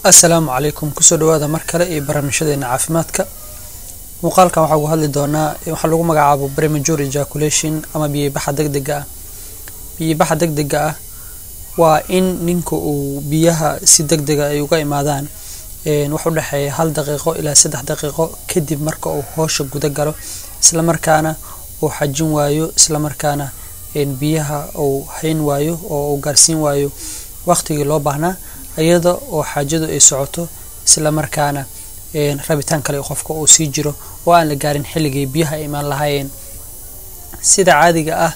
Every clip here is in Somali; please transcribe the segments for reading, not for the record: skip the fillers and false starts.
السلام عليكم kusoo dhawaada mar kale ee barnaamijyadeena caafimaadka muuqaalkan waxa uu hadli doonaa waxa lagu magacaabo premature ejaculation ama biyo-baxa degdega ah biyo-baxa degdega ah waa in ninku uu biyaha si degdeg ah ay uga imaadaan wax u dhaxeeya 1 daqiiqo ilaa 3 daqiiqo kadib marka uu hawsha guda galo isla markaana uu xajin waayo isla markaana biyaha uu hayn waayo oo uu gaarsiin waayo waqtigii loo baahnaa ayada oo xaajadu ay socoto isla markaana rabitaan kale qofka uu sii jiro oo aan la gaarin xilligii biyaha imaan lahaayeen sida caadiga ah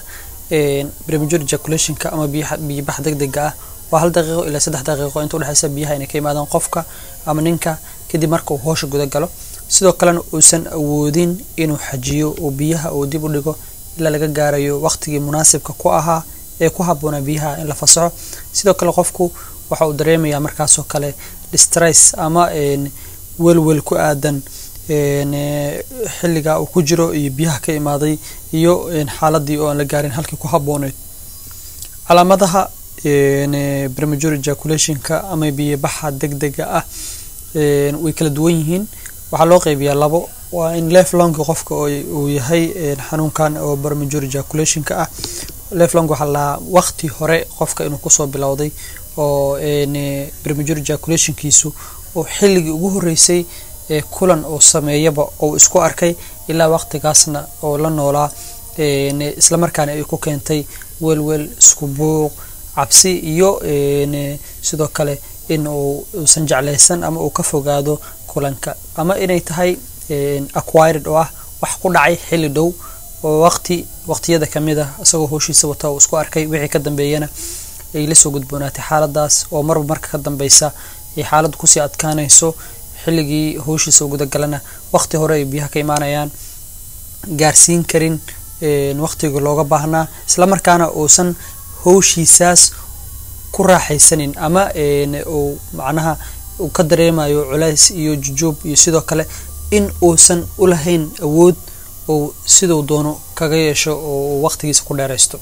premature ejaculation ka ama biyo-bax degdega ah waa 1 daqiiqo ilaa 3 daqiiqo inta u dhaxaysa biyaha inay ka imaadaan qofka ama ninka kadib marka uu hawsha guda galo sidoo kale uusan awoodin inuu xajiyo oo biyaha uu dib u dhigo ilaa laga gaarayo waqtigii munaasibka ku ahaa ee ku habboona biyaha in la fasaxo sidoo kale qofku waxa uu dareemayaa markaas oo kale stress ama welwel ku aadan xilliga uu ku jiro iyo biyaha ka imaaday iyo xaaladii oo aan la gaarin halkii ku habbooneed calaamadaha premature ejaculation ka ama biyo-baxa degdega ah way kala duwan yihiin waxa loo qaybiyaa labo waa in lifelong qofka uu yahay xanuunkan oo premature ejaculation ka ah lifelong waxa la waqti hore qofka inuu ku soo bilowday oo premature ejaculation kiisu oo xilligii ugu horeysay kulan oo sameeyaba oo isku arkay ilaa waqtigaasna oo la noolaa isla markaana ay ku keentay welwel isku buuq cabsi iyo sidoo kale in uu san jeclaysan ama uu ka fogaado kulanka ama inay tahay acquired oo ah wax ku dhacay xilli dhow oo waqtiyada kamida asagoo hawshiisa wata oo isku arkay wixii ka dambeeyana ay la soo gudboonaatay xaaladaas oo marka ka dambaysa ay xaalad ku sii adkaanayso xilligii hawshiisa guda galana waqti hore ay biyaha ka imaanayaan gaarsiin karin waqtiga looga baahnaa isla markaana uusan hawshiisaas ku raaxaysanin ama uu macnaha uu ka dareemayo culays iyo jujub iyo sidoo kale in uusan u lahayn awood oo sidoo doono kaga yeesho oo waqtigiisa ku dheeraysto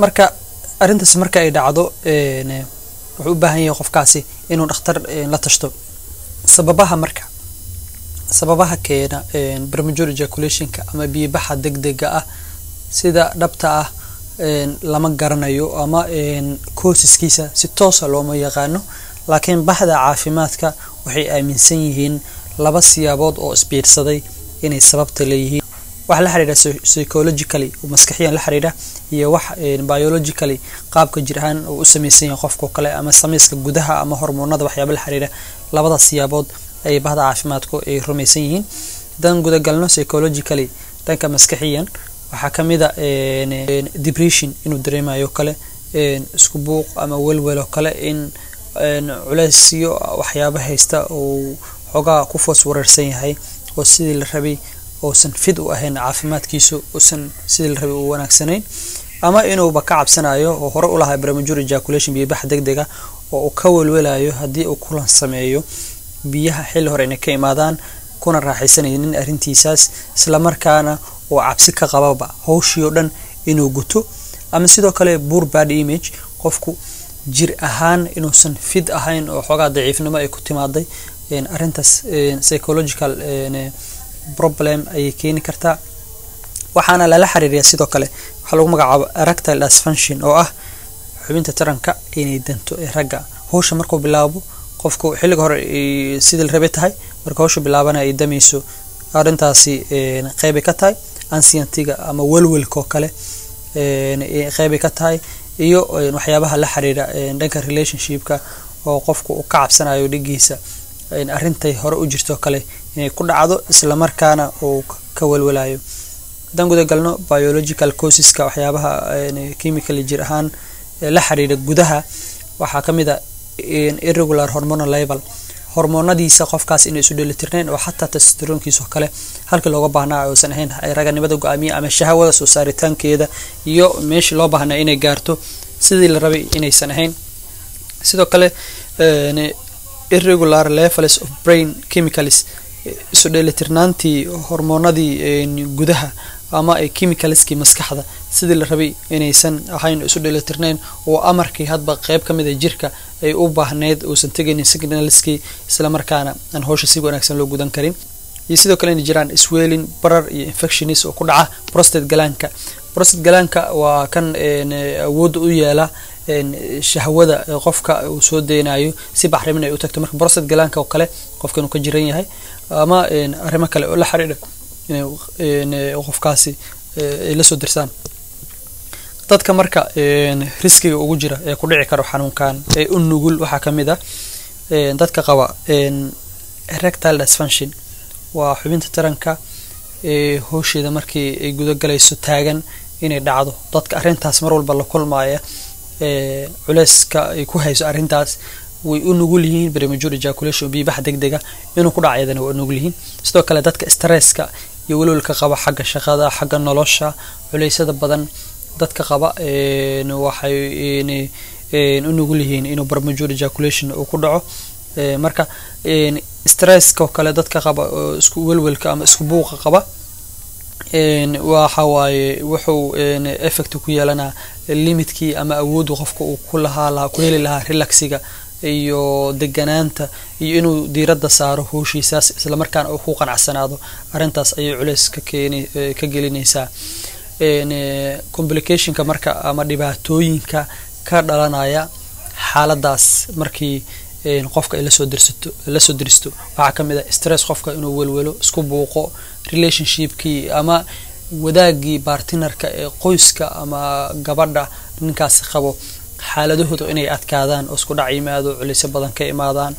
marka arintaas marka ay dhacdo wuxuu u baahan yahay qofkaasi inuu dhakhtar la tashto sababaha keena premature ejaculation ka ama biyo-baxa degdega ah sida dhabta ah lama garanayo ama causeskiisa si toos ah looma yaqaano laakiin baxda caafimaadka waxay aaminsan yihiin laba siyaabood oo isbiirsaday inay sababta leeyihiin wax la xiriira psychologically oo maskaxiyan la xiriira iyo wax biologically qaabka jir ahaan oo u sameeysan yahay qofka kale ama samayska gudaha ama hormoonada waxyaabo la xiriira labada siyaabood ay bahda caafimaadku ay rumaysan yihiin dan guda galno psychologically dhanka maskaxiyan waxa kamida depression inuu dareemayo kale isku buuq ama welwel kale in culaysyo waxyaabo haysta oo xogaa ku foos wareersan yahay oo sidii la rabay oo san fid u ahayn caafimaadkiisu oo san sidii la rabay u wanaagsanayn ama inuu ba ka cabsanayo oo hore u lahaa premature ejaculation biyo-bax degdega oo uu ka welwelayo hadii uu kulan sameeyo biyaha xilli hore inay ka imaadaan kuna raaxaysanaynin arintiisaas isla markaana oo cabsi ka qababa hawshii oo dhan inuu guto ama sidoo kale poor body image qofku jir ahaan inuu san fid ahayn oo xogaa daciifnimo ay ku timaaday arintaas psychological problem ay keeni kartaa waxaana la xiriiriyaa sidoo kale waxa lagu magacaabo erectile dysfunction oo ah xubinta taranka inay danto ee ragga hawsha markuu bilaabo qofku xilliga hore sidii la rabay tahay marka hawsha bilaabana ay damayso arintaasi qayb ka tahay anxiety-ga ama welwelka kale qayb ka tahay iyo waxyaabaha la xiriira dhanka relationship-ka oo qofku uu ka cabsanayo dhigiisa arintay hore u jirto kale inay ku dhacdo isla markaana uu ka welwelayo dan guda galno biological causeska waxyaabaha chemically jir ahaan la xiriira gudaha waxa kamida irregular hormonal level hormoonadiisa qofkaas inay isu dheelitirneen oo xataa testosteronkiisa kale halkii looga baahnaa oo san ahayn raganimada go'aamiye ama shahwada soo saaritaankeeda iyo meeshii loo baahnaa inay gaarto sidii la rabay inaysan ahayn sidoo kale irregular levels of brain chemicals isu dheelitirnaantii hormoonadii gudaha ama ay chemicalski maskaxda sidii la rabay inaysan ahayn isu dheelitirnayn oo amarkii hadba qayb kamid ah jirka ay u baahneed oo san tagayn signalski isla markaana aan hawsha si wanaagsan loo gudan karin iyo sidoo kale in jiraan swelling barar iyo infections oo ku dhaca prostate glandka waa kan awood u yeela shahwada qofka uu soo deenayo si baxrimin ay u tagto marka prostate glandka oo kale qofka inuu ka jiran yahay ama arrimo kale oo la xiriira qofkaasi la soo dirsaan dadka marka riskiga ugu jira ee ku dhici karo xanuunkan ee u nugul waxa kamid ah dadka qaba erectile dysfunction waa xubinta taranka hawsheeda markii ay guda galayso taagan inay dhacdo dadka arintaas mar walba la kulmaaya culayska ay ku hayso arintaas way u nugul yihiin premature ejaculation biibax degdega inuu ku dhacaydana waa nugul yihiin sidoo kale dadka stresska iyo walwalka qaba xagga shaqada xagga nolosha culaysada badan dadka qaba waxay u nugul yihiin inuu premature ejaculation uu ku dhaco marka stresska kale dadka qaba isku walwalka ama isku buuqa qaba waxa waaye wuxuu effect ku yeelanaa limitki ama awood qofka uu ku heli lahaa relaxiga iyo deganaanta iyo inuu diiradda saaro hawshiisaas isla markaana uu ku qanacsanaado arintaas ayay culays ka gelinaysaa complicationka marka ama dhibaatooyinka ka dhalanaya xaaladaas markii qofka ay la soo diristo waxa kamid ah stress qofka inuu walwalo isku buuqo relationshipkii ama wadaagii partnerka ee qoyska ama gabadha ninkaas qabo xaaladahooda inay adkaadaan oo isku dhac yimaado culays badan ka imaadaan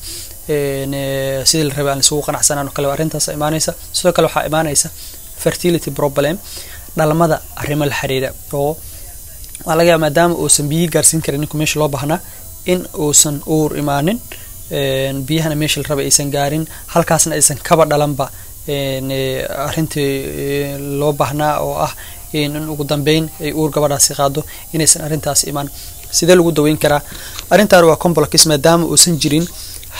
sidii la rabay aan isugu qanacsanaan oo kale arintaas imaanaysa sidoo kale waxa imaanaysa fertility problem dhalmada arrimo la xiriira oo laga yaabaa maadaama uusan biyo gaarsiin karin ninku meesha loo baahnaa in uusan uur imaanin biyahana meesha la rabay aysan gaarin halkaasna aysan kaba dhalanba arintii loo baahnaa oo ah in ugu dambeyn ay uur gabadhaasi qaado inaysan arintaas imaan sidee lagu daweyn karaa arintaan waa complex maadaama uusan jirin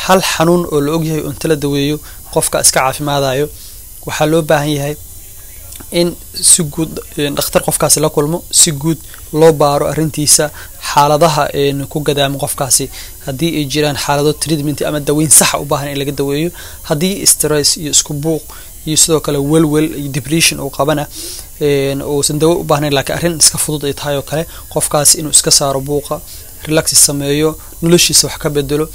hal xanuun oo la og yahay oo inta la daweeyo qofka iska caafimaadayo waxaa loo baahan yahay in si guud dhakhtar qofkaasi la kulmo si guud loo baaro arintiisa xaaladaha ku gadaamo qofkaasi hadii ay jiraan xaalado treatment ama daweyn sax u baahan in laga daweeyo hadii stress iyo isku buuq iyo sidoo kale walwal iyo depression oo qabana oo san dawo u baahan laakiin arin iska fudud ay tahay oo kale qofkaasi inuu iska saaro buuqa relax sameeyo noloshiisa wax ka bedelo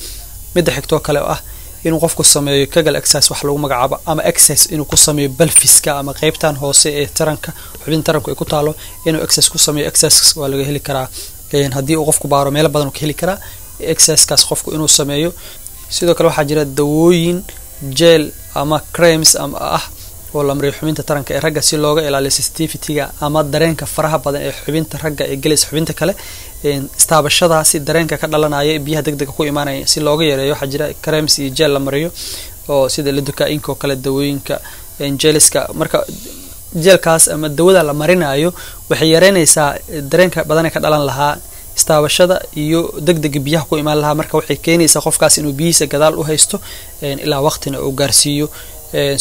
mid xigto kale ah inuu qofku sameeyo kagal exercise wax lagu magacaabo ama exercise inuu ku sameeyo balfiska ama qaybtan hoose ee taranka xubin taranku ay ku taalo inuu exercise ku sameeyo exercise waa laga heli karaa hadii uu qofku baaro meel badan uu ka heli karaa exercise kaas qofku inuu sameeyo sidoo kale waxa jira dawooyin gel ama creams ama oo la mariyo xubinta taranka ee ragga si looga ilaaliyo sensitivity-ga ama dareenka faraha badan ee xubinta ragga ee galaysa xubinta kale istaabashadaasi dareenka ka dhalanaya biyaha degdega ku imaanaya si looga yareeyo waxa jira creams iyo gel la mariyo oo sida lidocaine oo kale dawooyinka geliska marka gelkaas ama dawada la marinayo waxay yareynaysaa dareenka badan ee ka dhalan lahaa istaabashada iyo degdega biyaha ku imaan lahaa marka waxay keenaysaa qofkaas inuu biyihiisa gadaal u haysto ilaa waqtina uu gaarsiiyo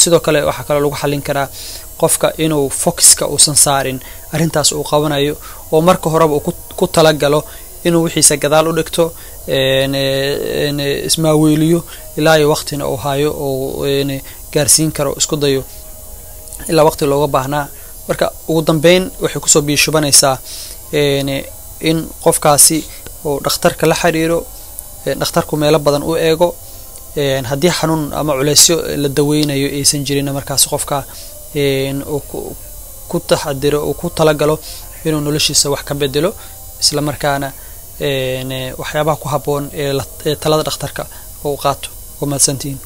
sidoo kale waxa kale lagu xalin karaa qofka inuu focuska uusan saarin arintaas uu qabanayo oo marka horeba uu ku talagalo inuu wixiisa gadaal u dhigto ismaaweeliyo ilaa iyo waqtina uu hayo oo gaarsiin karo isku dayo ilaa waqti looga baahnaa marka ugu dambeyn waxay ku soo biishubanaysaa in qofkaasi oo dhakhtarka la xiriiro dhakhtarku meelo badan u eego hadii xanuun ama culaysyo la daweynayo aysan jirin markaas qofka ku taxadiro oo ku talagalo inuu noloshiisa wax ka bedelo isla markaana waxyaabaha ku haboon ee talada dhakhtarka oo qaato oo maasantiin